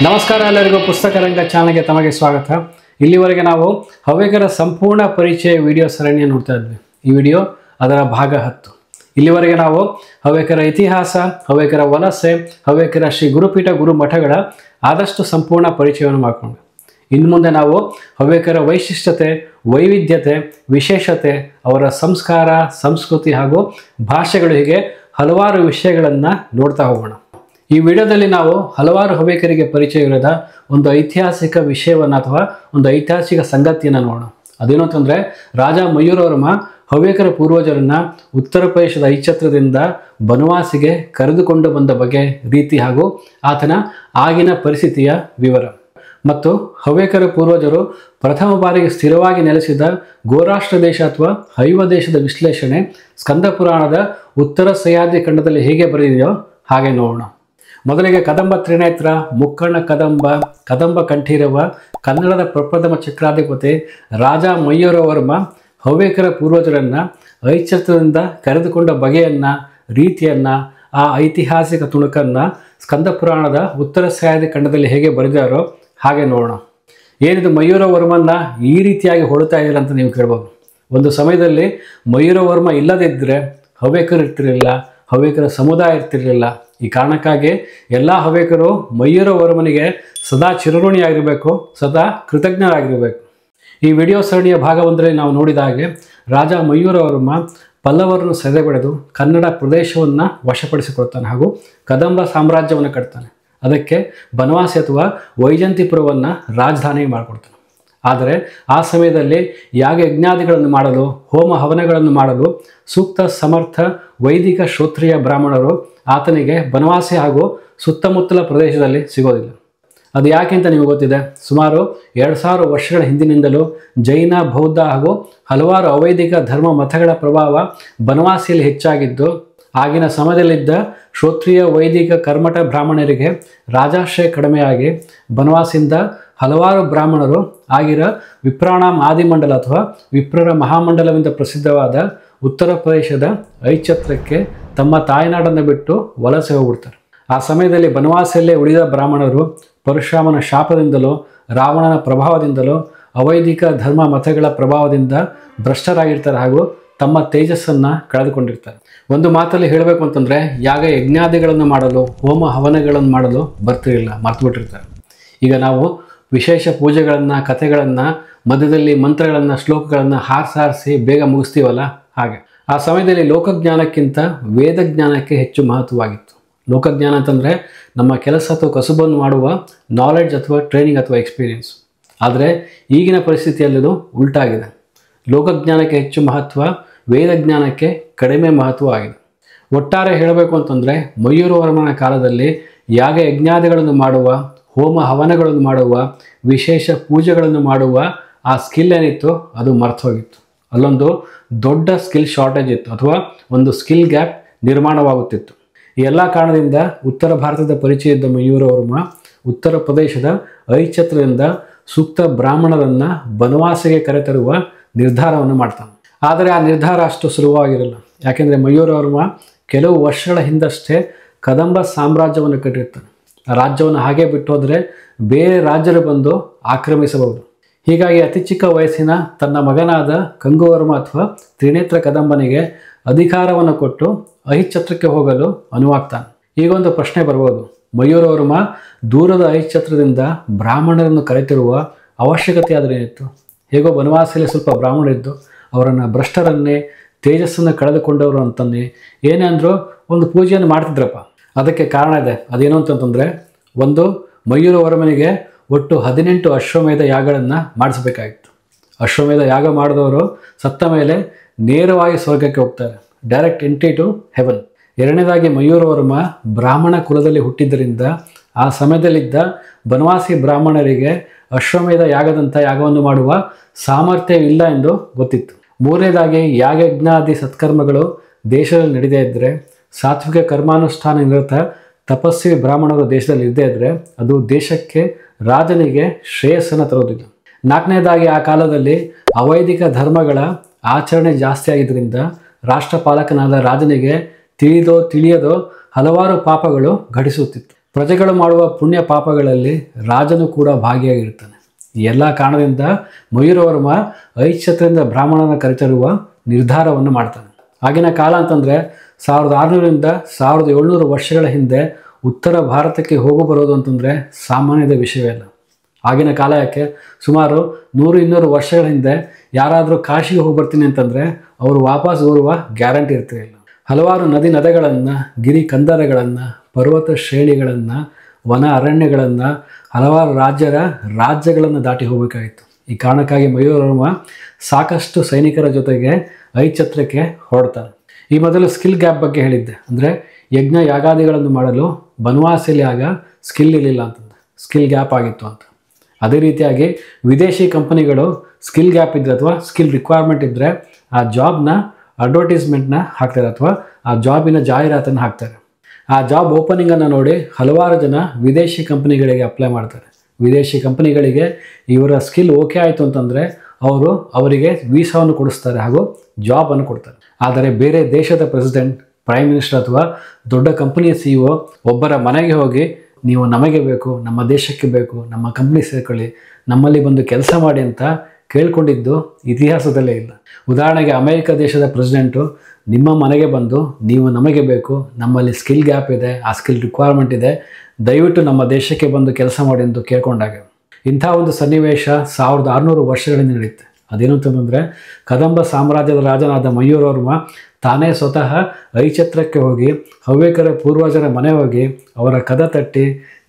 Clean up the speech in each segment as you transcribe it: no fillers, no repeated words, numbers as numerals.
ನಮಸ್ಕಾರ ಎಲ್ಲರಿಗೂ ಪುಸ್ತಕ ರಂಗ ಚಾನಲ್ಗೆ ತಮಗೆ ಸ್ವಾಗತ. ಇಲ್ಲಿವರೆಗೆ ನಾವು ಹವ್ಯಕರ ಸಂಪೂರ್ಣ ಪರಿಚಯ ವಿಡಿಯೋ ಸರಣಿಯನ್ನು ನೋಡ್ತಾ ಇದ್ವಿ. ಈ ವಿಡಿಯೋ ಅದರ ಭಾಗ 10. ಇಲ್ಲಿವರೆಗೆ ನಾವು ಹವ್ಯಕರ ಇತಿಹಾಸ, ಹವ್ಯಕರ ವಲಸೆ, ಹವ್ಯಕರ ಶ್ರೀ ಗುರುಪೀಠ ಗುರುಮಠಗಳ ಆದಷ್ಟು ಸಂಪೂರ್ಣ ಪರಿಚಯವನ್ನು ಮಾಡಿಕೊಂಡ್ವಿ. ಇನ್ನು ಮುಂದೆ ನಾವು ಹವ್ಯಕರ ವೈಶಿಷ್ಟ್ಯತೆ, ವೈವಿಧ್ಯತೆ, ವಿಶೇಷತೆ, ಅವರ ಸಂಸ್ಕಾರ, ಸಂಸ್ಕೃತಿ ಹಾಗೂ ಭಾಷೆಗಳು, ಹೀಗೆ ಹಲವಾರು ವಿಷಯಗಳನ್ನು ನೋಡ್ತಾ ಹೋಗೋಣ. ಈ ವಿಡಿಯೋದಲ್ಲಿ ನಾವು ಹಲವಾರು ಹವ್ಯಕರಿಗೆ ಪರಿಚಯವಿರದ ಒಂದು ಐತಿಹಾಸಿಕ ವಿಷಯವನ್ನು ಅಥವಾ ಒಂದು ಐತಿಹಾಸಿಕ ಸಂಗತಿಯನ್ನು ನೋಡೋಣ. ಅದೇನು ಅಂತಂದರೆ, ರಾಜ ಮಯೂರವರ್ಮ ಹವ್ಯಕರ ಪೂರ್ವಜರನ್ನು ಉತ್ತರ ಪ್ರದೇಶದ ಐಚ್ಛತ್ರದಿಂದ ಬನವಾಸಿಗೆ ಕರೆದುಕೊಂಡು ಬಂದ ಬಗೆ, ರೀತಿ ಹಾಗೂ ಆತನ ಆಗಿನ ಪರಿಸ್ಥಿತಿಯ ವಿವರ, ಮತ್ತು ಹವ್ಯಕರ ಪೂರ್ವಜರು ಪ್ರಥಮ ಬಾರಿಗೆ ಸ್ಥಿರವಾಗಿ ನೆಲೆಸಿದ ಗೋರಾಷ್ಟ್ರ ದೇಶ ಅಥವಾ ಹೈವ ದೇಶದ ವಿಶ್ಲೇಷಣೆ ಸ್ಕಂದ ಪುರಾಣದ ಉತ್ತರ ಸಹ್ಯಾದ್ರಿ ಖಂಡದಲ್ಲಿ ಹೇಗೆ ಬರೆದಿದೆಯೋ ಹಾಗೆ ನೋಡೋಣ. ಮೊದಲಿಗೆ ಕದಂಬ ತ್ರಿನೇತ್ರ, ಮುಕ್ಕಣ್ಣ ಕದಂಬ, ಕದಂಬ ಕಂಠೀರವ, ಕನ್ನಡದ ಪ್ರಪ್ರಥಮ ಚಕ್ರಾಧಿಪತಿ ರಾಜ ಮಯೂರವರ್ಮ ಹವ್ಯಕರ ಪೂರ್ವಜರನ್ನು ಐಚ್ಛತ್ರದಿಂದ ಕರೆದುಕೊಂಡ ಬಗೆಯನ್ನು, ರೀತಿಯನ್ನು, ಆ ಐತಿಹಾಸಿಕ ತುಣುಕನ್ನು ಸ್ಕಂದ ಪುರಾಣದ ಉತ್ತರ ಸಹ್ಯಾದ್ರಿ ಖಂಡದಲ್ಲಿ ಹೇಗೆ ಬರೆದಾರೋ ಹಾಗೆ ನೋಡೋಣ. ಏನಿದು ಮಯೂರವರ್ಮನ್ನ ಈ ರೀತಿಯಾಗಿ ಹೊಡ್ತಾ ಇದ್ದೀರ ಅಂತ ನೀವು ಕೇಳ್ಬೋದು. ಒಂದು ಸಮಯದಲ್ಲಿ ಮಯೂರವರ್ಮ ಇಲ್ಲದಿದ್ದರೆ ಹವ್ಯಕರು ಇರ್ತಿರಲಿಲ್ಲ, ಹವ್ಯಕರ ಸಮುದಾಯ ಇರ್ತಿರಲಿಲ್ಲ. ಈ ಕಾರಣಕ್ಕಾಗಿ ಎಲ್ಲ ಹವ್ಯಕರು ಮಯೂರವರ್ಮನಿಗೆ ಸದಾ ಚಿರಋಣಿಯಾಗಿರಬೇಕು, ಸದಾ ಕೃತಜ್ಞರಾಗಿರಬೇಕು. ಈ ವಿಡಿಯೋ ಸರಣಿಯ ಭಾಗ 1ರಲ್ಲಿ ನಾವು ನೋಡಿದ ಹಾಗೆ ರಾಜ ಮಯೂರವರ್ಮ ಪಲ್ಲವರನ್ನು ಸೆರೆಬಡಿದು ಕನ್ನಡ ಪ್ರದೇಶವನ್ನು ವಶಪಡಿಸಿಕೊಳ್ತಾನೆ ಹಾಗೂ ಕದಂಬ ಸಾಮ್ರಾಜ್ಯವನ್ನು ಕಟ್ತಾನೆ. ಅದಕ್ಕೆ ಬನವಾಸಿ ಅಥವಾ ವೈಜಂತಿಪುರವನ್ನು ರಾಜಧಾನಿ ಮಾಡಿಕೊಡ್ತಾನೆ. ಆದರೆ ಆ ಸಮಯದಲ್ಲಿ ಯಾಗ ಯಜ್ಞಾದಿಗಳನ್ನು ಮಾಡಲು, ಹೋಮ ಹವನಗಳನ್ನು ಮಾಡಲು ಸೂಕ್ತ ಸಮರ್ಥ ವೈದಿಕ ಶ್ರೋತ್ರಿಯ ಬ್ರಾಹ್ಮಣರು ಆತನಿಗೆ ಬನವಾಸಿ ಹಾಗೂ ಸುತ್ತಮುತ್ತಲ ಪ್ರದೇಶದಲ್ಲಿ ಸಿಗೋದಿಲ್ಲ. ಅದು ಯಾಕೆ ಅಂತ ನಿಮಗೆ ಗೊತ್ತಿದೆ. ಸುಮಾರು 2000 ವರ್ಷಗಳ ಹಿಂದಿನಿಂದಲೂ ಜೈನ, ಬೌದ್ಧ ಹಾಗೂ ಹಲವಾರು ಅವೈದಿಕ ಧರ್ಮ ಮತಗಳ ಪ್ರಭಾವ ಬನವಾಸಿಯಲ್ಲಿ ಹೆಚ್ಚಾಗಿದ್ದು, ಆಗಿನ ಸಮಯದಲ್ಲಿದ್ದ ಶ್ರೋತ್ರಿಯ ವೈದಿಕ ಕರ್ಮಠ ಬ್ರಾಹ್ಮಣರಿಗೆ ರಾಜಾಶ್ರಯ ಕಡಿಮೆಯಾಗಿ ಬನವಾಸಿಯಿಂದ ಹಲವಾರು ಬ್ರಾಹ್ಮಣರು ಆಗಿರೋ ವಿಪ್ರಾಣಾಮ್ ಆದಿಮಂಡಲ ಅಥವಾ ವಿಪ್ರರ ಮಹಾಮಂಡಲವೆಂದು ಪ್ರಸಿದ್ಧವಾದ ಉತ್ತರ ಪ್ರದೇಶದ ಐಚ್ಛತ್ರಕ್ಕೆ ತಮ್ಮ ತಾಯ್ನಾಡನ್ನು ಬಿಟ್ಟು ವಲಸೆ ಹೋಗ್ಬಿಡ್ತಾರೆ. ಆ ಸಮಯದಲ್ಲಿ ಬನವಾಸಿಯಲ್ಲೇ ಉಳಿದ ಬ್ರಾಹ್ಮಣರು ಪರಶುರಾಮನ ಶಾಪದಿಂದಲೋ, ರಾವಣನ ಪ್ರಭಾವದಿಂದಲೋ, ಅವೈದಿಕ ಧರ್ಮ ಮತಗಳ ಪ್ರಭಾವದಿಂದ ಭ್ರಷ್ಟರಾಗಿರ್ತಾರೆ ಹಾಗೂ ತಮ್ಮ ತೇಜಸ್ಸನ್ನು ಕಳೆದುಕೊಂಡಿರ್ತಾರೆ. ಒಂದು ಮಾತಲ್ಲಿ ಹೇಳಬೇಕು ಅಂತಂದರೆ, ಯಾಗ ಯಜ್ಞಾದಿಗಳನ್ನು ಮಾಡಲು, ಹೋಮ ಹವನಗಳನ್ನು ಮಾಡಲು ಬರ್ತಿರಲಿಲ್ಲ, ಮರ್ತುಬಿಟ್ಟಿರ್ತಾರೆ. ಈಗ ನಾವು ವಿಶೇಷ ಪೂಜೆಗಳನ್ನು, ಕಥೆಗಳನ್ನು, ಮಧ್ಯದಲ್ಲಿ ಮಂತ್ರಗಳನ್ನು, ಶ್ಲೋಕಗಳನ್ನು ಹಾರಿಸಿ ಬೇಗ ಮುಗಿಸ್ತೀವಲ್ಲ, ಹಾಗೆ ಆ ಸಮಯದಲ್ಲಿ ಲೋಕಜ್ಞಾನಕ್ಕಿಂತ ವೇದಜ್ಞಾನಕ್ಕೆ ಹೆಚ್ಚು ಮಹತ್ವವಾಗಿತ್ತು. ಲೋಕಜ್ಞಾನ ಅಂತಂದರೆ ನಮ್ಮ ಕೆಲಸ ಅಥವಾ ಕಸುಬನ್ನು ಮಾಡುವ ನಾಲೆಡ್ಜ್ ಅಥವಾ ಟ್ರೈನಿಂಗ್ ಅಥವಾ ಎಕ್ಸ್ಪೀರಿಯನ್ಸ್. ಆದರೆ ಈಗಿನ ಪರಿಸ್ಥಿತಿಯಲ್ಲೂ ಉಲ್ಟಾಗಿದೆ. ಲೋಕಜ್ಞಾನಕ್ಕೆ ಹೆಚ್ಚು ಮಹತ್ವ, ವೇದಜ್ಞಾನಕ್ಕೆ ಕಡಿಮೆ ಮಹತ್ವ ಆಗಿದೆ. ಒಟ್ಟಾರೆ ಹೇಳಬೇಕು ಅಂತಂದರೆ, ಮಯೂರವರ್ಮನ ಕಾಲದಲ್ಲಿ ಯಾಗ ಯಜ್ಞಾದಿಗಳನ್ನು ಮಾಡುವ, ಹೋಮ ಹವನಗಳನ್ನು ಮಾಡುವ, ವಿಶೇಷ ಪೂಜೆಗಳನ್ನು ಮಾಡುವ ಆ ಸ್ಕಿಲ್ ಏನಿತ್ತು ಅದು ಮರ್ತೋಗಿತ್ತು. ಅಲ್ಲೊಂದು ದೊಡ್ಡ ಸ್ಕಿಲ್ ಶಾರ್ಟೇಜ್ ಇತ್ತು ಅಥವಾ ಒಂದು ಸ್ಕಿಲ್ ಗ್ಯಾಪ್ ನಿರ್ಮಾಣವಾಗುತ್ತಿತ್ತು. ಈ ಎಲ್ಲ ಕಾರಣದಿಂದ ಉತ್ತರ ಭಾರತದ ಪರಿಚಯ ಇದ್ದ ಮಯೂರವರ್ಮ ಉತ್ತರ ಪ್ರದೇಶದ ಐಚ್ಛತ್ರದಿಂದ ಸೂಕ್ತ ಬ್ರಾಹ್ಮಣರನ್ನು ಬನವಾಸಿಗೆ ಕರೆತರುವ ನಿರ್ಧಾರವನ್ನು ಮಾಡ್ತಾನೆ. ಆದರೆ ಆ ನಿರ್ಧಾರ ಅಷ್ಟು ಸುಲಭವಾಗಿರಲ್ಲ. ಯಾಕೆಂದರೆ ಮಯೂರವರ್ಮ ಕೆಲವು ವರ್ಷಗಳ ಹಿಂದಷ್ಟೇ ಕದಂಬ ಸಾಮ್ರಾಜ್ಯವನ್ನು ಕಟ್ಟಿರ್ತಾನೆ. ಆ ರಾಜ್ಯವನ್ನು ಹಾಗೆ ಬಿಟ್ಟು ಹೋದರೆ ಬೇರೆ ರಾಜ್ಯರು ಬಂದು ಆಕ್ರಮಿಸಬಹುದು. ಹೀಗಾಗಿ ಅತಿ ಚಿಕ್ಕ ವಯಸ್ಸಿನ ತನ್ನ ಮಗನಾದ ಕಂಗುವರ್ಮ ಅಥವಾ ತ್ರಿನೇತ್ರ ಕದಂಬನಿಗೆ ಅಧಿಕಾರವನ್ನು ಕೊಟ್ಟು ಐಚ್ಛತ್ರಕ್ಕೆ ಹೋಗಲು ಅನುವಾಗ್ತಾನೆ. ಈಗೊಂದು ಪ್ರಶ್ನೆ ಬರ್ಬೋದು, ಮಯೂರವರ್ಮ ದೂರದ ಐಚ್ಛತ್ರದಿಂದ ಬ್ರಾಹ್ಮಣರನ್ನು ಕರೆತಿರುವ ಅವಶ್ಯಕತೆ ಆದರೇನಿತ್ತು? ಹೇಗೋ ಬನವಾಸಿಯಲ್ಲಿ ಸ್ವಲ್ಪ ಬ್ರಾಹ್ಮಣರಿದ್ದು ಅವರನ್ನು ಭ್ರಷ್ಟರನ್ನೇ, ತೇಜಸ್ಸನ್ನು ಕಳೆದುಕೊಂಡವರು ಅಂತನ್ನೇ ಏನೇ ಅಂದರೂ ಒಂದು ಪೂಜೆಯನ್ನು ಮಾಡ್ತಿದ್ರಪ್ಪ. ಅದಕ್ಕೆ ಕಾರಣ ಇದೆ. ಅದೇನು ಅಂತಂತಂದರೆ, ಒಂದು, ಮಯೂರವರ್ಮನಿಗೆ ಒಟ್ಟು 18 ಅಶ್ವಮೇಧ ಯಾಗಗಳನ್ನು ಮಾಡಿಸಬೇಕಾಗಿತ್ತು. ಅಶ್ವಮೇಧ ಯಾಗ ಮಾಡಿದವರು ಸತ್ತ ಮೇಲೆ ನೇರವಾಗಿ ಸ್ವರ್ಗಕ್ಕೆ ಹೋಗ್ತಾರೆ, ಡೈರೆಕ್ಟ್ ಎಂಟ್ರಿ ಟು ಹೆವನ್. ಎರಡನೇದಾಗಿ, ಮಯೂರವರ್ಮ ಬ್ರಾಹ್ಮಣ ಕುಲದಲ್ಲಿ ಹುಟ್ಟಿದ್ದರಿಂದ ಆ ಸಮಯದಲ್ಲಿದ್ದ ಬನವಾಸಿ ಬ್ರಾಹ್ಮಣರಿಗೆ ಅಶ್ವಮೇಧ ಯಾಗದಂಥ ಯಾಗವನ್ನು ಮಾಡುವ ಸಾಮರ್ಥ್ಯವಿಲ್ಲ ಎಂದು ಗೊತ್ತಿತ್ತು. ಮೂರನೇದಾಗಿ, ಯಾಗಯಜ್ಞಾದಿ ಸತ್ಕರ್ಮಗಳು ದೇಶದಲ್ಲಿ ನಡೀದೇ ಇದ್ದರೆ, ಸಾತ್ವಿಕ ಕರ್ಮಾನುಷ್ಠಾನ ನಿರತ ತಪಸ್ವಿ ಬ್ರಾಹ್ಮಣರು ದೇಶದಲ್ಲಿ ಇರದೇ ಇದ್ದರೆ ಅದು ದೇಶಕ್ಕೆ, ರಾಜನಿಗೆ ಶ್ರೇಯಸ್ಸನ್ನು ತರೋದಿಲ್ಲ. ನಾಲ್ಕನೇದಾಗಿ, ಆ ಕಾಲದಲ್ಲಿ ಅವೈದಿಕ ಧರ್ಮಗಳ ಆಚರಣೆ ಜಾಸ್ತಿ ಆಗಿದ್ದರಿಂದ ರಾಷ್ಟ್ರಪಾಲಕನಾದ ರಾಜನಿಗೆ ತಿಳಿದೋ ತಿಳಿಯದೋ ಹಲವಾರು ಪಾಪಗಳು ಘಟಿಸುತ್ತಿತ್ತು. ಪ್ರಜೆಗಳು ಮಾಡುವ ಪುಣ್ಯ ಪಾಪಗಳಲ್ಲಿ ರಾಜನು ಕೂಡ ಭಾಗಿಯಾಗಿರ್ತಾನೆ. ಈ ಎಲ್ಲ ಕಾರಣದಿಂದ ಮಯೂರವರ್ಮ ಐಚ್ಛತ್ರದಿಂದ ಬ್ರಾಹ್ಮಣನ ಕರೆತರುವ ನಿರ್ಧಾರವನ್ನು ಮಾಡ್ತಾನೆ. ಆಗಿನ ಕಾಲ ಅಂತಂದರೆ 1600ರಿಂದ 1700 ವರ್ಷಗಳ ಹಿಂದೆ ಉತ್ತರ ಭಾರತಕ್ಕೆ ಹೋಗು ಬರೋದು ಅಂತಂದರೆ ಸಾಮಾನ್ಯದ ವಿಷಯವೇ ಅಲ್ಲ. ಆಗಿನ ಕಾಲ ಯಾಕೆ, ಸುಮಾರು 100-200 ವರ್ಷಗಳ ಹಿಂದೆ ಯಾರಾದರೂ ಕಾಶಿಗೆ ಹೋಗಿ ಬರ್ತೀನಿ ಅಂತಂದರೆ ಅವರು ವಾಪಸ್ ಬರುವ ಗ್ಯಾರಂಟಿ ಇರ್ತಿರಲಿಲ್ಲ. ಹಲವಾರು ನದಿಗಳನ್ನು, ಗಿರಿ ಕಂದರಗಳನ್ನು, ಪರ್ವತ ಶ್ರೇಣಿಗಳನ್ನು, ವನ ಅರಣ್ಯಗಳನ್ನು, ಹಲವಾರು ರಾಜ್ಯಗಳನ್ನು ದಾಟಿ ಹೋಗಬೇಕಾಗಿತ್ತು. ಈ ಕಾರಣಕ್ಕಾಗಿ ಮಯೂರವರ್ಮ ಸಾಕಷ್ಟು ಸೈನಿಕರ ಜೊತೆಗೆ ಐಚ್ಛತ್ರಕ್ಕೆ ಹೊರಡ್ತಾರೆ. ಈ ಮೊದಲು ಸ್ಕಿಲ್ ಗ್ಯಾಪ್ ಬಗ್ಗೆ ಹೇಳಿದ್ದೆ. ಅಂದರೆ ಯಜ್ಞ ಯಾಗಾದಿಗಳನ್ನು ಮಾಡಲು ಬನವಾಸಿಯಲ್ಲಿ ಆಗ ಸ್ಕಿಲ್ ಇರಲಿಲ್ಲ ಅಂತಂದರೆ ಸ್ಕಿಲ್ ಗ್ಯಾಪ್ ಆಗಿತ್ತು ಅಂತ. ಅದೇ ರೀತಿಯಾಗಿ ವಿದೇಶಿ ಕಂಪನಿಗಳು ಸ್ಕಿಲ್ ಗ್ಯಾಪ್ ಇದ್ದರೆ ಅಥವಾ ಸ್ಕಿಲ್ ರಿಕ್ವೈರ್ಮೆಂಟ್ ಇದ್ದರೆ ಆ ಜಾಬ್ನ ಅಡ್ವರ್ಟೈಸ್ಮೆಂಟ್ನ ಹಾಕ್ತಾರೆ ಅಥವಾ ಆ ಜಾಬಿನ ಜಾಹೀರಾತನ್ನು ಹಾಕ್ತಾರೆ. ಆ ಜಾಬ್ ಓಪನಿಂಗನ್ನು ನೋಡಿ ಹಲವಾರು ಜನ ವಿದೇಶಿ ಕಂಪನಿಗಳಿಗೆ ಅಪ್ಲೈ ಮಾಡ್ತಾರೆ. ವಿದೇಶಿ ಕಂಪನಿಗಳಿಗೆ ಇವರ ಸ್ಕಿಲ್ ಓಕೆ ಆಯಿತು ಅಂತಂದರೆ ಅವರಿಗೆ ವೀಸಾವನ್ನು ಕೊಡಿಸ್ತಾರೆ ಹಾಗೂ ಜಾಬನ್ನು ಕೊಡ್ತಾರೆ. ಆದರೆ ಬೇರೆ ದೇಶದ ಪ್ರೆಸಿಡೆಂಟ್, ಪ್ರೈಮ್ ಮಿನಿಸ್ಟರ್ ಅಥವಾ ದೊಡ್ಡ ಕಂಪನಿಯ CEO ಒಬ್ಬರ ಮನೆಗೆ ಹೋಗಿ ನೀವು ನಮಗೆ ಬೇಕು, ನಮ್ಮ ದೇಶಕ್ಕೆ ಬೇಕು, ನಮ್ಮ ಕಂಪ್ನಿ ಸೇರ್ಕೊಳ್ಳಿ, ನಮ್ಮಲ್ಲಿ ಬಂದು ಕೆಲಸ ಮಾಡಿ ಅಂತ ಕೇಳ್ಕೊಂಡಿದ್ದು ಇತಿಹಾಸದಲ್ಲೇ ಇಲ್ಲ. ಉದಾಹರಣೆಗೆ ಅಮೆರಿಕ ದೇಶದ ಪ್ರೆಸಿಡೆಂಟು ನಿಮ್ಮ ಮನೆಗೆ ಬಂದು ನೀವು ನಮಗೆ ಬೇಕು, ನಮ್ಮಲ್ಲಿ ಸ್ಕಿಲ್ ಗ್ಯಾಪ್ ಇದೆ, ಆ ಸ್ಕಿಲ್ ರಿಕ್ವೈರ್ಮೆಂಟ್ ಇದೆ, ದಯವಿಟ್ಟು ನಮ್ಮ ದೇಶಕ್ಕೆ ಬಂದು ಕೆಲಸ ಮಾಡಿ ಎಂದು ಕೇಳ್ಕೊಂಡಾಗ ಇಂಥ ಒಂದು ಸನ್ನಿವೇಶ 1600 ವರ್ಷಗಳಿಂದ ನಡೆಯುತ್ತೆ. ಅದೇನು ಅಂತಂದರೆ ಕದಂಬ ಸಾಮ್ರಾಜ್ಯದ ರಾಜನಾದ ಮಯೂರವರ್ಮ ತಾನೇ ಸ್ವತಃ ಐಚ್ಛತ್ರಕ್ಕೆ ಹೋಗಿ ಹವ್ಯಕರ ಪೂರ್ವಜರ ಮನೆ ಹೋಗಿ ಅವರ ಕದ ತಟ್ಟಿ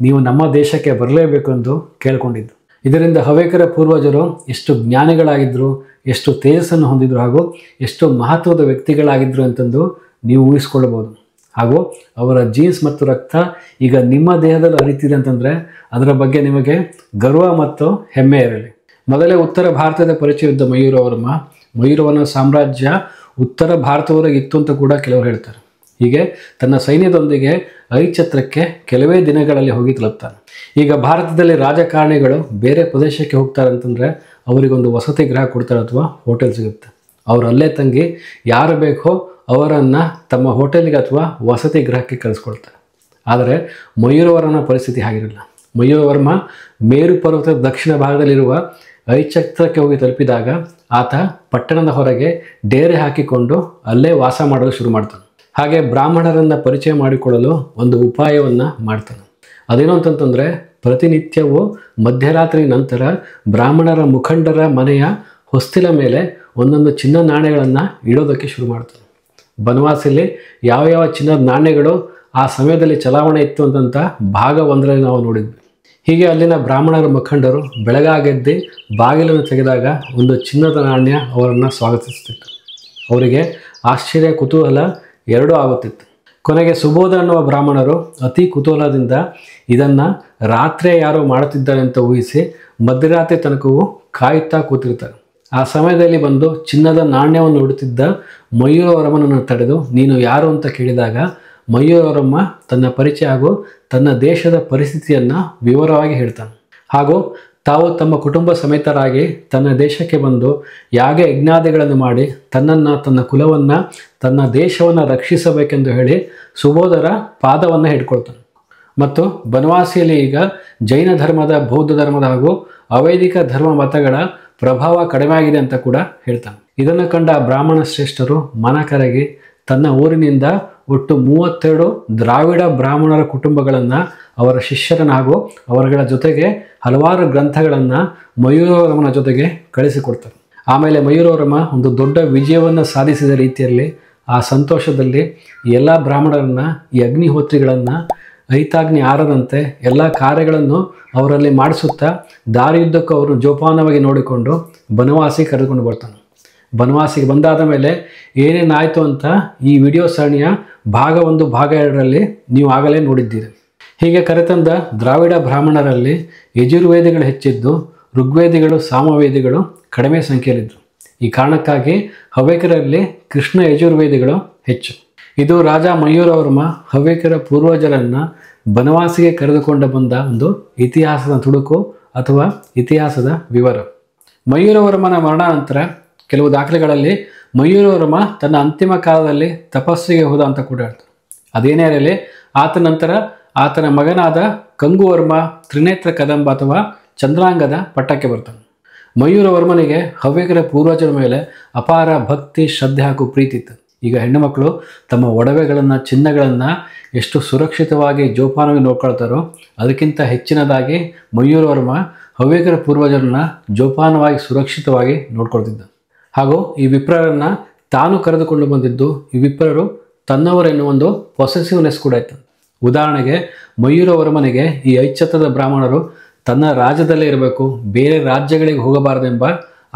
ನೀವು ನಮ್ಮ ದೇಶಕ್ಕೆ ಬರಲೇಬೇಕು ಎಂದು ಕೇಳ್ಕೊಂಡಿದ್ದು. ಇದರಿಂದ ಹವ್ಯಕರ ಪೂರ್ವಜರು ಎಷ್ಟು ಜ್ಞಾನಿಗಳಾಗಿದ್ದರು, ಎಷ್ಟು ತೇಜಸ್ಸನ್ನು ಹೊಂದಿದ್ರು ಹಾಗೂ ಎಷ್ಟು ಮಹತ್ವದ ವ್ಯಕ್ತಿಗಳಾಗಿದ್ದರು ಅಂತಂದು ನೀವು ಊಹಿಸ್ಕೊಳ್ಬೋದು. ಹಾಗೂ ಅವರ ಜೀನ್ಸ್ ಮತ್ತು ರಕ್ತ ಈಗ ನಿಮ್ಮ ದೇಹದಲ್ಲಿ ಹರಿತಿದೆ ಅಂತಂದರೆ ಅದರ ಬಗ್ಗೆ ನಿಮಗೆ ಗರ್ವ ಮತ್ತು ಹೆಮ್ಮೆ ಇರಲಿ. ಮೊದಲೇ ಉತ್ತರ ಭಾರತದ ಪರಿಚಯವಿದ್ದ ಮಯೂರವರ್ಮನ ಸಾಮ್ರಾಜ್ಯ ಉತ್ತರ ಭಾರತವರೆಗೆ ಇತ್ತು ಅಂತ ಕೂಡ ಕೆಲವರು ಹೇಳ್ತಾರೆ. ಹೀಗೆ ತನ್ನ ಸೈನ್ಯದೊಂದಿಗೆ ಐಚ್ಛತ್ರಕ್ಕೆ ಕೆಲವೇ ದಿನಗಳಲ್ಲಿ ಹೋಗಿ ತಲುಪ್ತಾನೆ. ಈಗ ಭಾರತದಲ್ಲಿ ರಾಜಕಾರಣಿಗಳು ಬೇರೆ ಪ್ರದೇಶಕ್ಕೆ ಹೋಗ್ತಾರೆ ಅಂತಂದರೆ ಅವರಿಗೊಂದು ವಸತಿ ಗೃಹ ಕೊಡ್ತಾರೆ ಅಥವಾ ಹೋಟೆಲ್ ಸಿಗುತ್ತೆ. ಅವರು ಅಲ್ಲೇ ತಂಗಿ ಯಾರು ಬೇಕೋ ಅವರನ್ನು ತಮ್ಮ ಹೋಟೆಲ್ಗೆ ಅಥವಾ ವಸತಿ ಗೃಹಕ್ಕೆ ಕಳಿಸ್ಕೊಳ್ತಾರೆ. ಆದರೆ ಮಯೂರವರ್ಮನ ಪರಿಸ್ಥಿತಿ ಆಗಿರಲಿಲ್ಲ. ಮಯೂರವರ್ಮ ಮೇರು ಪರ್ವತದ ದಕ್ಷಿಣ ಭಾಗದಲ್ಲಿರುವ ಐಚ್ಛತ್ರಕ್ಕೆ ಹೋಗಿ ತಲುಪಿದಾಗ ಆತ ಪಟ್ಟಣದ ಹೊರಗೆ ಡೇರೆ ಹಾಕಿಕೊಂಡು ಅಲ್ಲೇ ವಾಸ ಮಾಡಲು ಶುರು ಮಾಡ್ತಾನೆ. ಹಾಗೆ ಬ್ರಾಹ್ಮಣರನ್ನು ಪರಿಚಯ ಮಾಡಿಕೊಳ್ಳಲು ಒಂದು ಉಪಾಯವನ್ನು ಮಾಡ್ತಾನೆ. ಅದೇನು ಅಂತಂತಂದರೆ ಪ್ರತಿನಿತ್ಯವೂ ಮಧ್ಯರಾತ್ರಿ ನಂತರ ಬ್ರಾಹ್ಮಣರ ಮುಖಂಡರ ಮನೆಯ ಹೊಸ್ತಿಲ ಮೇಲೆ ಒಂದೊಂದು ಚಿನ್ನ ನಾಣ್ಯಗಳನ್ನು ಇಡೋದಕ್ಕೆ ಶುರು ಮಾಡ್ತಾನೆ. ಬನವಾಸಿಯಲ್ಲಿ ಯಾವ ಚಿನ್ನದ ನಾಣ್ಯಗಳು ಆ ಸಮಯದಲ್ಲಿ ಚಲಾವಣೆ ಇತ್ತು ಅಂತಂತ ಭಾಗ 1ರಲ್ಲಿ ನಾವು ನೋಡಿದ್ವಿ. ಹೀಗೆ ಅಲ್ಲಿನ ಬ್ರಾಹ್ಮಣರ ಮುಖಂಡರು ಬೆಳಗಾಗೆದ್ದು ಬಾಗಿಲನ್ನು ತೆಗೆದಾಗ ಒಂದು ಚಿನ್ನದ ನಾಣ್ಯ ಅವರನ್ನು ಸ್ವಾಗತಿಸುತ್ತಿತ್ತು. ಅವರಿಗೆ ಆಶ್ಚರ್ಯ, ಕುತೂಹಲ ಎರಡೂ ಆಗುತ್ತಿತ್ತು. ಕೊನೆಗೆ ಸುಬೋಧ ಅನ್ನುವ ಬ್ರಾಹ್ಮಣರು ಅತಿ ಕುತೂಹಲದಿಂದ ಇದನ್ನು ರಾತ್ರಿ ಯಾರೋ ಮಾಡುತ್ತಿದ್ದಾರೆ ಅಂತ ಊಹಿಸಿ ಮಧ್ಯರಾತ್ರಿ ತನಕವೂ ಕಾಯುತ್ತಾ ಕೂತಿರ್ತಾರೆ. ಆ ಸಮಯದಲ್ಲಿ ಬಂದು ಚಿನ್ನದ ನಾಣ್ಯವನ್ನು ಹುಡುತ್ತಿದ್ದ ಮಯೂರವರ್ಮನನ್ನು ತಡೆದು ನೀನು ಯಾರು ಅಂತ ಕೇಳಿದಾಗ ಮಯೂರವರ್ಮ ತನ್ನ ಪರಿಚಯ ಹಾಗೂ ತನ್ನ ದೇಶದ ಪರಿಸ್ಥಿತಿಯನ್ನು ವಿವರವಾಗಿ ಹೇಳ್ತಾನೆ. ಹಾಗೂ ತಾವು ತಮ್ಮ ಕುಟುಂಬ ಸಮೇತರಾಗಿ ತನ್ನ ದೇಶಕ್ಕೆ ಬಂದು ಯಾಗ ಯಜ್ಞಾದಿಗಳನ್ನು ಮಾಡಿ ತನ್ನನ್ನು, ತನ್ನ ಕುಲವನ್ನು, ತನ್ನ ದೇಶವನ್ನು ರಕ್ಷಿಸಬೇಕೆಂದು ಹೇಳಿ ಸುಬೋಧರ ಪಾದವನ್ನು ಹಿಡ್ಕೊಳ್ತಾನೆ. ಮತ್ತು ಬನವಾಸಿಯಲ್ಲಿ ಈಗ ಜೈನ ಧರ್ಮದ, ಬೌದ್ಧ ಧರ್ಮದ ಹಾಗೂ ಅವೈದಿಕ ಧರ್ಮ ಮತಗಳ ಪ್ರಭಾವ ಕಡಿಮೆ ಆಗಿದೆ ಅಂತ ಕೂಡ ಹೇಳ್ತಾನೆ. ಇದನ್ನು ಕಂಡ ಬ್ರಾಹ್ಮಣ ಶ್ರೇಷ್ಠರು ಮನ ಕರಗಿ ತನ್ನ ಊರಿನಿಂದ ಒಟ್ಟು 32 ದ್ರಾವಿಡ ಬ್ರಾಹ್ಮಣರ ಕುಟುಂಬಗಳನ್ನು, ಅವರ ಶಿಷ್ಯರನ್ನು ಹಾಗೂ ಅವರುಗಳ ಜೊತೆಗೆ ಹಲವಾರು ಗ್ರಂಥಗಳನ್ನು ಮಯೂರವರ್ಮನ ಜೊತೆಗೆ ಕಳಿಸಿಕೊಡ್ತಾರೆ. ಆಮೇಲೆ ಮಯೂರವರ್ಮ ಒಂದು ದೊಡ್ಡ ವಿಜಯವನ್ನು ಸಾಧಿಸಿದ ರೀತಿಯಲ್ಲಿ ಆ ಸಂತೋಷದಲ್ಲಿ ಎಲ್ಲ ಬ್ರಾಹ್ಮಣರನ್ನು, ಈ ಅಗ್ನಿಹೋತ್ರಿಗಳನ್ನು ಐತಾಗ್ನಿ ಆರದಂತೆ ಎಲ್ಲ ಕಾರ್ಯಗಳನ್ನು ಅವರಲ್ಲಿ ಮಾಡಿಸುತ್ತಾ ದಾರಿಯುದ್ದಕ್ಕೂ ಅವರು ಜೋಪಾನವಾಗಿ ನೋಡಿಕೊಂಡು ಬನವಾಸಿಗೆ ಕರೆದುಕೊಂಡು ಬರ್ತಾನೆ. ಬನವಾಸಿಗೆ ಬಂದಾದ ಮೇಲೆ ಏನೇನಾಯಿತು ಅಂತ ಈ ವಿಡಿಯೋ ಸರಣಿಯ ಭಾಗ 1, ಭಾಗ 2ರಲ್ಲಿ ನೀವು ಆಗಲೇ ನೋಡಿದ್ದೀರಿ. ಹೀಗೆ ಕರೆತಂದ ದ್ರಾವಿಡ ಬ್ರಾಹ್ಮಣರಲ್ಲಿ ಯಜುರ್ವೇದಿಗಳು ಹೆಚ್ಚಿದ್ದು, ಋಗ್ವೇದಿಗಳು, ಸಾಮವೇದಿಗಳು ಕಡಿಮೆ ಸಂಖ್ಯೆಯಲ್ಲಿದ್ದರು. ಈ ಕಾರಣಕ್ಕಾಗಿ ಹವ್ಯಕರಲ್ಲಿ ಕೃಷ್ಣ ಯಜುರ್ವೇದಿಗಳು ಹೆಚ್ಚು. ಇದು ರಾಜ ಮಯೂರವರ್ಮ ಹವ್ಯಕರ ಪೂರ್ವಜರನ್ನು ಬನವಾಸಿಗೆ ಕರೆದುಕೊಂಡು ಬಂದ ಒಂದು ಇತಿಹಾಸದ ತುಣುಕು ಅಥವಾ ಇತಿಹಾಸದ ವಿವರ. ಮಯೂರವರ್ಮನ ಮರಣಾನಂತರ ಕೆಲವು ದಾಖಲೆಗಳಲ್ಲಿ ಮಯೂರವರ್ಮ ತನ್ನ ಅಂತಿಮ ಕಾಲದಲ್ಲಿ ತಪಸ್ಸಿಗೆ ಹೋದ ಅಂತ ಕೂಡ ಹೇಳ್ತಾರೆ. ಅದೇನೇ ಇರಲಿ, ಆತ ನಂತರ ಆತನ ಮಗನಾದ ಕಂಗುವರ್ಮ ತ್ರಿನೇತ್ರ ಕದಂಬ ಅಥವಾ ಚಂದ್ರಾಂಗದ ಪಟ್ಟಕ್ಕೆ ಬರ್ತಾನೆ. ಮಯೂರವರ್ಮನಿಗೆ ಹವ್ಯಕರ ಪೂರ್ವಜರ ಮೇಲೆ ಅಪಾರ ಭಕ್ತಿ, ಶ್ರದ್ಧೆ ಹಾಗೂ ಪ್ರೀತಿ ಇತ್ತು. ಈಗ ಹೆಣ್ಣು ಮಕ್ಕಳು ತಮ್ಮ ಒಡವೆಗಳನ್ನು, ಚಿನ್ನಗಳನ್ನು ಎಷ್ಟು ಸುರಕ್ಷಿತವಾಗಿ ಜೋಪಾನವಾಗಿ ನೋಡ್ಕೊಳ್ತಾರೋ ಅದಕ್ಕಿಂತ ಹೆಚ್ಚಿನದಾಗಿ ಮಯೂರವರ್ಮ ಹವ್ಯಕರ ಪೂರ್ವಜರನ್ನ ಜೋಪಾನವಾಗಿ ಸುರಕ್ಷಿತವಾಗಿ ನೋಡ್ಕೊಳ್ತಿದ್ದ. ಹಾಗೂ ಈ ವಿಪ್ರರನ್ನು ತಾನು ಕರೆದುಕೊಂಡು ಬಂದಿದ್ದು ಈ ವಿಪ್ರರು ತನ್ನವರೆನ್ನುವ ಒಂದು ಪೊಸೆಸಿವ್ನೆಸ್ ಕೂಡ ಇತ್ತು. ಉದಾಹರಣೆಗೆ ಮಯೂರವರ್ಮನಿಗೆ ಈ ಐಚ್ಛತ್ರದ ಬ್ರಾಹ್ಮಣರು ತನ್ನ ರಾಜ್ಯದಲ್ಲೇ ಇರಬೇಕು, ಬೇರೆ ರಾಜ್ಯಗಳಿಗೆ ಹೋಗಬಾರದೆಂಬ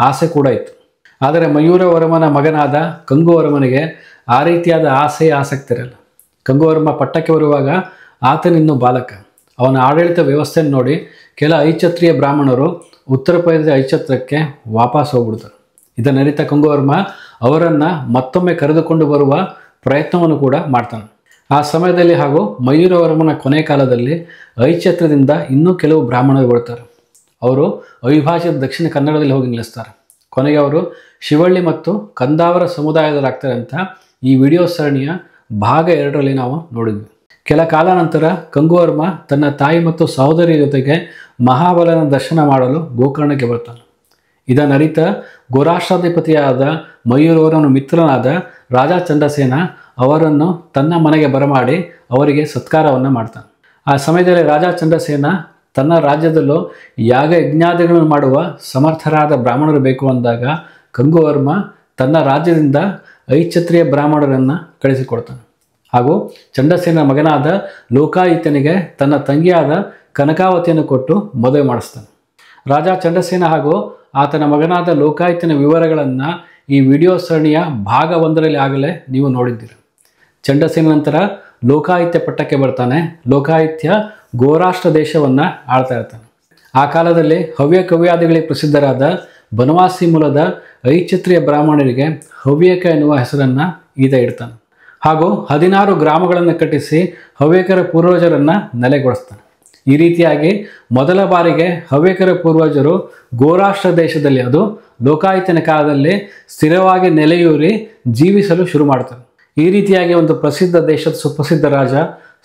ಆಸೆ ಕೂಡ ಇತ್ತು. ಆದರೆ ಮಯೂರವರ್ಮನ ಮಗನಾದ ಕಂಗುವರ್ಮನಿಗೆ ಆ ರೀತಿಯಾದ ಆಸಕ್ತಿ ಇರಲ್ಲ. ಕಂಗುವರ್ಮ ಪಟ್ಟಕ್ಕೆ ಬರುವಾಗ ಆತನಿನ್ನೂ ಬಾಲಕ. ಅವನ ಆಡಳಿತ ವ್ಯವಸ್ಥೆಯನ್ನು ನೋಡಿ ಕೆಲ ಐಚ್ಛತ್ರೀಯ ಬ್ರಾಹ್ಮಣರು ಉತ್ತರ ಪ್ರದೇಶದ ಐಚ್ಛತ್ರಕ್ಕೆ ವಾಪಸ್ ಹೋಗ್ಬಿಡ್ತಾರೆ. ಇದನ್ನರಿತ ಕಂಗುವರ್ಮ ಅವರನ್ನು ಮತ್ತೊಮ್ಮೆ ಕರೆದುಕೊಂಡು ಬರುವ ಪ್ರಯತ್ನವನ್ನು ಕೂಡ ಮಾಡ್ತಾನೆ. ಆ ಸಮಯದಲ್ಲಿ ಹಾಗೂ ಮಯೂರವರ್ಮನ ಕೊನೆ ಕಾಲದಲ್ಲಿ ಐಚ್ಛತ್ರದಿಂದ ಇನ್ನೂ ಕೆಲವು ಬ್ರಾಹ್ಮಣರು ಬರ್ತಾರೆ. ಅವರು ಅವಿಭಾಜಿತ ದಕ್ಷಿಣ ಕನ್ನಡದಲ್ಲಿ ಹೋಗಿ ನಿಲ್ಲಿಸ್ತಾರೆ. ಕೊನೆಗೆ ಅವರು ಶಿವಳ್ಳಿ ಮತ್ತು ಕಂದಾವರ ಸಮುದಾಯದಲ್ಲಾಗ್ತಾರೆ ಅಂತ ಈ ವಿಡಿಯೋ ಸರಣಿಯ ಭಾಗ 2ರಲ್ಲಿ ನಾವು ನೋಡಿದ್ವಿ. ಕೆಲ ಕಾಲ ನಂತರ ಕಂಗುವರ್ಮ ತನ್ನ ತಾಯಿ ಮತ್ತು ಸಹೋದರಿಯ ಜೊತೆಗೆ ಮಹಾಬಲನ ದರ್ಶನ ಮಾಡಲು ಗೋಕರ್ಣಕ್ಕೆ ಬರ್ತಾನೆ. ಇದನ್ನರಿತ ಗೋರಾಷ್ಟ್ರಾಧಿಪತಿಯಾದ ಮಯೂರವರ್ಮನ ಮಿತ್ರನಾದ ರಾಜ ಚಂಡಸೇನ ಅವರನ್ನು ತನ್ನ ಮನೆಗೆ ಬರಮಾಡಿ ಅವರಿಗೆ ಸತ್ಕಾರವನ್ನು ಮಾಡ್ತಾನೆ. ಆ ಸಮಯದಲ್ಲಿ ರಾಜ ಚಂಡಸೇನ ತನ್ನ ರಾಜ್ಯದಲ್ಲೂ ಯಾಗ ಯಜ್ಞಾದಿಗಳನ್ನು ಮಾಡುವ ಸಮರ್ಥರಾದ ಬ್ರಾಹ್ಮಣರು ಬೇಕು ಅಂದಾಗ ಕಂಗುವರ್ಮ ತನ್ನ ರಾಜ್ಯದಿಂದ ಐಚ್ಛತ್ರೀಯ ಬ್ರಾಹ್ಮಣರನ್ನು ಕಳಿಸಿಕೊಡ್ತಾನೆ. ಹಾಗೂ ಚಂಡಸೇನ ಮಗನಾದ ಲೋಕಾಯುಕ್ತನಿಗೆ ತನ್ನ ತಂಗಿಯಾದ ಕನಕಾವತಿಯನ್ನು ಕೊಟ್ಟು ಮದುವೆ ಮಾಡಿಸ್ತಾನೆ. ರಾಜ ಚಂಡಸೇನ ಹಾಗೂ ಆತನ ಮಗನಾದ ಲೋಕಾಯುಕ್ತನ ವಿವರಗಳನ್ನು ಈ ವಿಡಿಯೋ ಸರಣಿಯ ಭಾಗ 1ರಲ್ಲಿ ಆಗಲೇ ನೀವು ನೋಡಿದ್ದೀರಿ. ಚಂಡಸೇನ ನಂತರ ಲೋಕಾಯುಕ್ತ ಪಟ್ಟಕ್ಕೆ ಬರ್ತಾನೆ. ಲೋಕಾಯುಕ್ತ ಗೋರಾಷ್ಟ್ರ ದೇಶವನ್ನು ಆಳ್ತಾ ಇರ್ತಾನೆ. ಆ ಕಾಲದಲ್ಲಿ ಹವ್ಯ ಕವ್ಯಾದಿಗಳಿಗೆ ಪ್ರಸಿದ್ಧರಾದ ಬನವಾಸಿ ಮೂಲದ ಐಚ್ಛತ್ರೀಯ ಬ್ರಾಹ್ಮಣರಿಗೆ ಹವ್ಯಕ ಎನ್ನುವ ಹೆಸರನ್ನು ಈತ ಇಡ್ತಾನೆ. ಹಾಗೂ 16 ಗ್ರಾಮಗಳನ್ನು ಕಟ್ಟಿಸಿ ಹವ್ಯಕರ ಪೂರ್ವಜರನ್ನು ನೆಲೆಗೊಳಿಸ್ತಾನೆ. ಈ ರೀತಿಯಾಗಿ ಮೊದಲ ಬಾರಿಗೆ ಹವ್ಯಕರ ಪೂರ್ವಜರು ಗೋರಾಷ್ಟ್ರ ದೇಶದಲ್ಲಿ, ಅದು ಲೋಕಾಯುಕ್ತನ ಕಾಲದಲ್ಲಿ ಸ್ಥಿರವಾಗಿ ನೆಲೆಯೂರಿ ಜೀವಿಸಲು ಶುರು ಮಾಡ್ತಾರೆ. ಈ ರೀತಿಯಾಗಿ ಒಂದು ಪ್ರಸಿದ್ಧ ದೇಶದ ಸುಪ್ರಸಿದ್ಧ ರಾಜ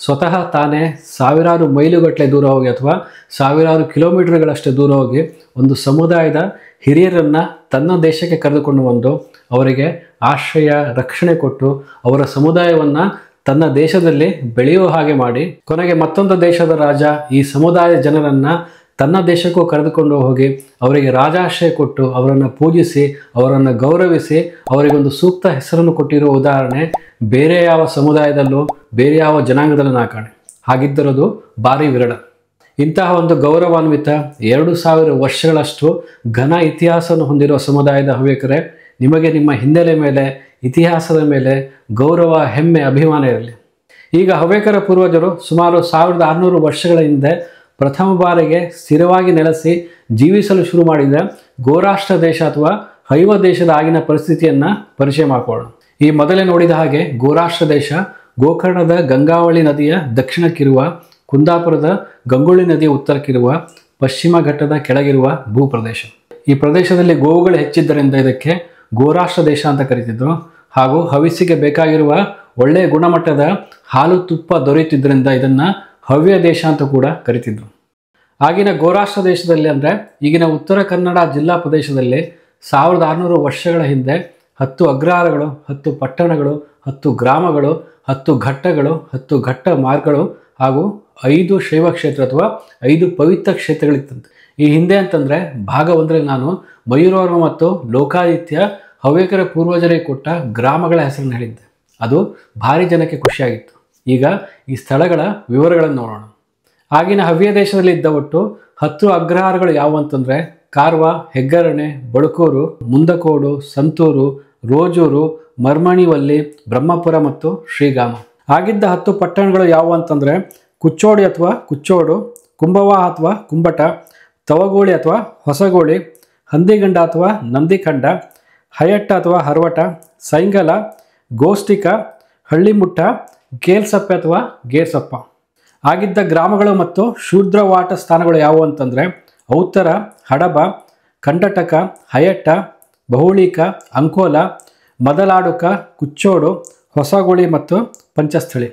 ಸ್ವತಃ ತಾನೇ ಸಾವಿರಾರು ಮೈಲುಗಟ್ಟಲೆ ದೂರ ಹೋಗಿ ಅಥವಾ ಸಾವಿರಾರು ಕಿಲೋಮೀಟರ್ಗಳಷ್ಟು ದೂರ ಹೋಗಿ ಒಂದು ಸಮುದಾಯದ ಹಿರಿಯರನ್ನು ತನ್ನ ದೇಶಕ್ಕೆ ಕರೆದುಕೊಂಡು ಬಂದು ಅವರಿಗೆ ಆಶ್ರಯ, ರಕ್ಷಣೆ ಕೊಟ್ಟು ಅವರ ಸಮುದಾಯವನ್ನು ತನ್ನ ದೇಶದಲ್ಲಿ ಬೆಳೆಯುವ ಹಾಗೆ ಮಾಡಿ ಕೊನೆಗೆ ಮತ್ತೊಂದು ದೇಶದ ರಾಜ ಈ ಸಮುದಾಯ ಜನರನ್ನು ತನ್ನ ದೇಶಕ್ಕೂ ಕರೆದುಕೊಂಡು ಹೋಗಿ ಅವರಿಗೆ ರಾಜಾಶ್ರಯ ಕೊಟ್ಟು ಅವರನ್ನು ಪೂಜಿಸಿ ಅವರನ್ನು ಗೌರವಿಸಿ ಅವರಿಗೊಂದು ಸೂಕ್ತ ಹೆಸರನ್ನು ಕೊಟ್ಟಿರುವ ಉದಾಹರಣೆ ಬೇರೆ ಯಾವ ಸಮುದಾಯದಲ್ಲೂ ಬೇರೆ ಯಾವ ಜನಾಂಗದಲ್ಲೂ ನಾ ಕಾಣೆ. ಹಾಗಿದ್ದರದು ಭಾರಿ ವಿರಳ. ಇಂತಹ ಒಂದು ಗೌರವಾನ್ವಿತ 2000 ವರ್ಷಗಳಷ್ಟು ಘನ ಇತಿಹಾಸವನ್ನು ಹೊಂದಿರುವ ಸಮುದಾಯದ ಹವ್ಯಕರೇ, ನಿಮಗೆ ನಿಮ್ಮ ಹಿನ್ನೆಲೆ ಮೇಲೆ, ಇತಿಹಾಸದ ಮೇಲೆ ಗೌರವ, ಹೆಮ್ಮೆ, ಅಭಿಮಾನ ಇರಲಿ. ಈಗ ಹವ್ಯಕರ ಪೂರ್ವಜರು ಸುಮಾರು 1600 ವರ್ಷಗಳ ಹಿಂದೆ ಪ್ರಥಮ ಬಾರಿಗೆ ಸ್ಥಿರವಾಗಿ ನೆಲೆಸಿ ಜೀವಿಸಲು ಶುರು ಮಾಡಿದ ಗೋರಾಷ್ಟ್ರ ದೇಶ ಅಥವಾ ಹೈವ ದೇಶದ ಆಗಿನ ಪರಿಸ್ಥಿತಿಯನ್ನು ಪರಿಚಯ ಮಾಡಿಕೊಳ್ಳೋಣ. ಈ ಮೊದಲೇ ನೋಡಿದ ಹಾಗೆ ಗೋರಾಷ್ಟ್ರ ದೇಶ ಗೋಕರ್ಣದ ಗಂಗಾವಳಿ ನದಿಯ ದಕ್ಷಿಣಕ್ಕಿರುವ, ಕುಂದಾಪುರದ ಗಂಗೊಳ್ಳಿ ನದಿಯ ಉತ್ತರಕ್ಕಿರುವ, ಪಶ್ಚಿಮ ಘಟ್ಟದ ಕೆಳಗಿರುವ ಭೂಪ್ರದೇಶ. ಈ ಪ್ರದೇಶದಲ್ಲಿ ಗೋವುಗಳು ಹೆಚ್ಚಿದ್ದರಿಂದ ಇದಕ್ಕೆ ಗೋರಾಷ್ಟ್ರ ದೇಶ ಅಂತ ಕರೀತಿದ್ರು. ಹಾಗೂ ಹವಿಸ್ಸಿಗೆ ಬೇಕಾಗಿರುವ ಒಳ್ಳೆಯ ಗುಣಮಟ್ಟದ ಹಾಲು, ತುಪ್ಪ ದೊರೆಯುತ್ತಿದ್ದರಿಂದ ಇದನ್ನು ಹವ್ಯ ದೇಶ ಅಂತ ಕೂಡ ಕರಿತಿದ್ರು. ಆಗಿನ ಗೋರಾಷ್ಟ್ರ ದೇಶದಲ್ಲಿ ಅಂದರೆ ಈಗಿನ ಉತ್ತರ ಕನ್ನಡ ಜಿಲ್ಲಾ ಪ್ರದೇಶದಲ್ಲಿ 1600 ವರ್ಷಗಳ ಹಿಂದೆ 10 ಅಗ್ರಹಾರಗಳು, 10 ಪಟ್ಟಣಗಳು, 10 ಗ್ರಾಮಗಳು, 10 ಘಟ್ಟಗಳು, 10 ಘಟ್ಟ ಮಾರ್ಗಗಳು ಹಾಗೂ 5 ಶೈವ ಕ್ಷೇತ್ರ ಅಥವಾ 5 ಪವಿತ್ರ ಕ್ಷೇತ್ರಗಳಿತ್ತಂತೆ. ಈ ಹಿಂದೆ ಅಂತಂದರೆ ಭಾಗ 1ರಲ್ಲಿ ನಾನು ಮಯೂರವರ್ಮ ಮತ್ತು ಲೋಕಾಯುಕ್ತ ಹವ್ಯಕರ ಪೂರ್ವಜರಿಗೆ ಕೊಟ್ಟ ಗ್ರಾಮಗಳ ಹೆಸರನ್ನು ಹೇಳಿದ್ದೆ. ಅದು ಭಾರಿ ಜನಕ್ಕೆ ಖುಷಿಯಾಗಿತ್ತು. ಈಗ ಈ ಸ್ಥಳಗಳ ವಿವರಗಳನ್ನು ನೋಡೋಣ. ಆಗಿನ ಹವ್ಯ ದೇಶದಲ್ಲಿ ಇದ್ದ ಒಟ್ಟು 10 ಅಗ್ರಹಾರಗಳು ಯಾವುವು ಅಂತಂದರೆ ಕಾರ್ವ, ಹೆಗ್ಗರಣೆ, ಬಳುಕೂರು, ಮುಂದಕೋಡು, ಸಂತೂರು, ರೋಜೂರು, ಮರ್ಮಣಿವಲ್ಲಿ, ಬ್ರಹ್ಮಪುರ ಮತ್ತು ಶ್ರೀಗಾಮ. ಆಗಿದ್ದ 10 ಪಟ್ಟಣಗಳು ಯಾವುವು ಅಂತಂದರೆ ಕುಚ್ಚೋಡಿ ಅಥವಾ ಕುಚ್ಚೋಡು, ಕುಂಭವಾಹ ಅಥವಾ ಕುಂಬಟ, ತವಗೋಳಿ ಅಥವಾ ಹೊಸಗೋಳಿ, ಹಂದಿಗಂಡ ಅಥವಾ ನಂದಿಖಂಡ, ಹಯಟ್ಟ ಅಥವಾ ಹರ್ವಟ, ಸೈಂಗಲ, ಗೋಷ್ಠಿಕ, ಹಳ್ಳಿಮುಟ್ಟ, ಗೇಲ್ಸಪ್ಪೆ ಅಥವಾ ಗೇರ್ಸಪ್ಪ. ಆಗಿದ್ದ ಗ್ರಾಮಗಳು ಮತ್ತು ಶೂದ್ರವಾಟ ಸ್ಥಾನಗಳು ಯಾವುವು ಅಂತಂದರೆ ಔತ್ತರ, ಹಡಬ, ಕಂಡಟಕ, ಹಯಟ್ಟ, ಬಹುಳೀಕ, ಅಂಕೋಲ, ಮದಲಾಡುಕ, ಕುಚ್ಚೋಡು, ಹೊಸಗೋಳಿ ಮತ್ತು ಪಂಚಸ್ಥಳಿ.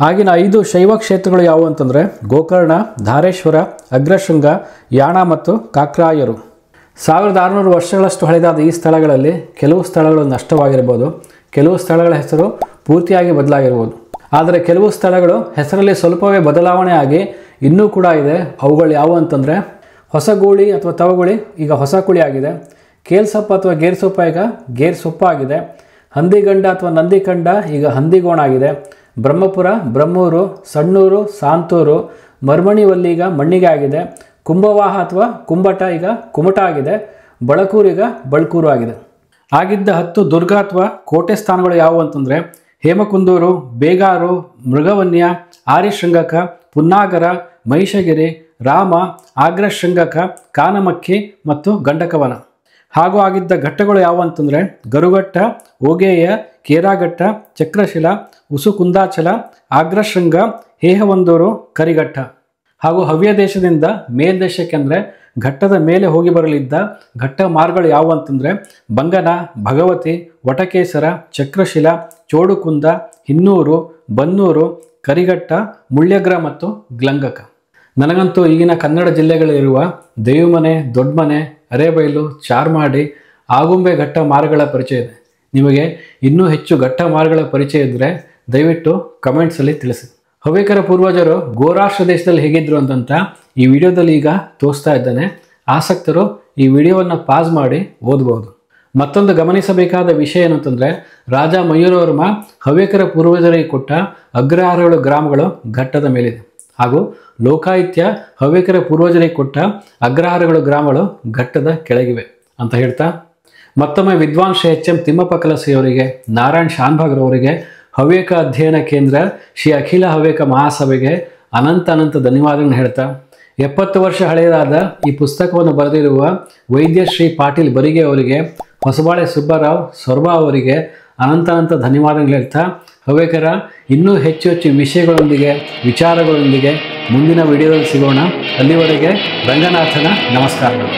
ಆಗಿನ 5 ಶೈವ ಕ್ಷೇತ್ರಗಳು ಯಾವುವು ಅಂತಂದರೆ ಗೋಕರ್ಣ, ಧಾರೇಶ್ವರ, ಅಗ್ರಶೃಂಗ, ಯಾಣ ಮತ್ತು ಕಾಕ್ರಾಯರು. 1600 ವರ್ಷಗಳಷ್ಟು ಹಳೆದಾದ ಈ ಸ್ಥಳಗಳಲ್ಲಿ ಕೆಲವು ಸ್ಥಳಗಳು ನಷ್ಟವಾಗಿರ್ಬೋದು, ಕೆಲವು ಸ್ಥಳಗಳ ಹೆಸರು ಪೂರ್ತಿಯಾಗಿ ಬದಲಾಗಿರ್ಬೋದು. ಆದರೆ ಕೆಲವು ಸ್ಥಳಗಳು ಹೆಸರಲ್ಲಿ ಸ್ವಲ್ಪವೇ ಬದಲಾವಣೆ ಆಗಿ ಇನ್ನೂ ಕೂಡ ಇದೆ. ಅವುಗಳು ಯಾವುವು ಅಂತಂದರೆ ಹೊಸಗೂಳಿ ಅಥವಾ ತವಗುಳಿ ಈಗ ಹೊಸ ಕುಳಿ ಆಗಿದೆ, ಕೇಲ್ಸೊಪ್ಪ ಅಥವಾ ಗೇರ್ಸೊಪ್ಪ ಈಗ ಗೇರ್ಸೊಪ್ಪ ಆಗಿದೆ, ಹಂದಿಗಂಡ ಅಥವಾ ನಂದಿಕಂಡ ಈಗ ಹಂದಿಗೋಣ ಆಗಿದೆ, ಬ್ರಹ್ಮಪುರ, ಬ್ರಹ್ಮೂರು, ಸಣ್ಣೂರು, ಸಾಂತೂರು, ಮರ್ಮಣಿವಲ್ಲಿ ಈಗ ಮಣ್ಣಿಗೆ ಆಗಿದೆ, ಕುಂಭವಾಹ ಅಥವಾ ಕುಂಬಟ ಈಗ ಕುಮಟ ಆಗಿದೆ, ಬಳಕೂರು ಈಗ ಬಳ್ಕೂರು ಆಗಿದೆ. ಆಗಿದ್ದ 10 ದುರ್ಗ ಅಥವಾ ಕೋಟೆ ಸ್ಥಾನಗಳು ಯಾವುವು ಅಂತಂದರೆ ಹೇಮಕುಂದೂರು, ಬೇಗಾರು, ಮೃಗವನ್ಯ, ಆರ್ಯಶೃಂಗಕ, ಪುನ್ನಾಗರ, ಮಹಿಷಗಿರಿ, ರಾಮ, ಆಗ್ರಶೃಂಗಕ, ಕಾನಮಕ್ಕಿ ಮತ್ತು ಗಂಡಕವನ. ಹಾಗೂ ಆಗಿದ್ದ ಘಟ್ಟಗಳು ಯಾವುವು ಅಂತಂದರೆ ಗರುಘಟ್ಟ, ಓಗೇಯ, ಕೇರಾಘಟ್ಟ, ಚಕ್ರಶಿಲ, ಉಸುಕುಂದಾಚಲ, ಆಗ್ರಶೃಂಗ, ಹೇಹವಂದೂರು, ಕರಿಘಟ್ಟ. ಹಾಗೂ ಹವ್ಯ ದೇಶದಿಂದ ಮೇಲ್ದೇಶಕ್ಕೆ ಅಂದರೆ ಘಟ್ಟದ ಮೇಲೆ ಹೋಗಿ ಬರಲಿದ್ದ ಘಟ್ಟ ಮಾರ್ಗಗಳು ಯಾವುವು ಅಂತಂದರೆ ಬಂಗನ, ಭಗವತಿ, ವಟಕೇಸರ, ಚಕ್ರಶಿಲ, ಚೋಡುಕುಂದ, ಹಿನ್ನೂರು, ಬನ್ನೂರು, ಕರಿಘಟ್ಟ, ಮುಳ್ಯಗ್ರ ಮತ್ತು ಗ್ಲಂಗಕ. ನನಗಂತೂ ಈಗಿನ ಕನ್ನಡ ಜಿಲ್ಲೆಗಳಿರುವ ದೇವಿಮನೆ, ದೊಡ್ಡಮನೆ, ಅರೇಬೈಲು, ಚಾರ್ಮಾಡಿ, ಆಗುಂಬೆ ಘಟ್ಟ ಮಾರ್ಗಗಳ ಪರಿಚಯ ಇದೆ. ನಿಮಗೆ ಇನ್ನೂ ಹೆಚ್ಚು ಘಟ್ಟ ಮಾರ್ಗಗಳ ಪರಿಚಯ ಇದ್ದರೆ ದಯವಿಟ್ಟು ಕಮೆಂಟ್ಸಲ್ಲಿ ತಿಳಿಸಿ. ಹವ್ಯಕರ ಪೂರ್ವಜರು ಗೋರಾಷ್ಟ್ರ ದೇಶದಲ್ಲಿ ಹೇಗಿದ್ರು ಅಂತ ಈ ವಿಡಿಯೋದಲ್ಲಿ ಈಗ ತೋರಿಸ್ತಾ ಇದ್ದಾನೆ. ಆಸಕ್ತರು ಈ ವಿಡಿಯೋವನ್ನು ಪಾಸ್ ಮಾಡಿ ಓದಬಹುದು. ಮತ್ತೊಂದು ಗಮನಿಸಬೇಕಾದ ವಿಷಯ ಏನಂತಂದರೆ ರಾಜ ಮಯೂರವರ್ಮ ಹವ್ಯಕರ ಪೂರ್ವಜರಿಗೆ ಕೊಟ್ಟ ಅಗ್ರಹಾರಗಳು ಗ್ರಾಮಗಳು ಘಟ್ಟದ ಮೇಲಿದೆ. ಹಾಗೂ ಲೋಕಾಯುತ್ಯ ಹವ್ಯಕರ ಪೂರ್ವಜರಿಗೆ ಕೊಟ್ಟ ಅಗ್ರಹಾರಗಳು ಗ್ರಾಮಗಳು ಘಟ್ಟದ ಕೆಳಗಿವೆ ಅಂತ ಹೇಳ್ತಾ ಮತ್ತೊಮ್ಮೆ ವಿದ್ವಾನ್ ಶ್ರೀ ಎಚ್.ಎಂ. ತಿಮ್ಮಪ್ಪ ಕಲಸಿಯವರಿಗೆ, ನಾರಾಯಣ್ ಶಾನ್ಭಾಗ್ರವರಿಗೆ, ಹವ್ಯಕ ಅಧ್ಯಯನ ಕೇಂದ್ರ ಶ್ರೀ ಅಖಿಲ ಹವ್ಯಕ ಮಹಾಸಭೆಗೆ ಅನಂತ ಧನ್ಯವಾದಗಳನ್ನು ಹೇಳ್ತಾ 70 ವರ್ಷ ಹಳೆಯದಾದ ಈ ಪುಸ್ತಕವನ್ನು ಬರೆದಿರುವ ವೈದ್ಯ ಶ್ರೀ ಪಾಟೀಲ್ ಬರಿಗೆ ಅವರಿಗೆ, ಹೊಸಬಾಳೆ ಸುಬ್ಬರಾವ್ ಸೊರ್ಬಾ ಅವರಿಗೆ ಅನಂತ ಧನ್ಯವಾದಗಳು ಹೇಳ್ತಾ ಹವ್ಯಕರ ಇನ್ನೂ ಹೆಚ್ಚು ವಿಷಯಗಳೊಂದಿಗೆ ವಿಚಾರಗಳೊಂದಿಗೆ ಮುಂದಿನ ವಿಡಿಯೋದಲ್ಲಿ ಸಿಗೋಣ. ಅಲ್ಲಿವರೆಗೆ ರಂಗನಾಥನ ನಮಸ್ಕಾರಗಳು.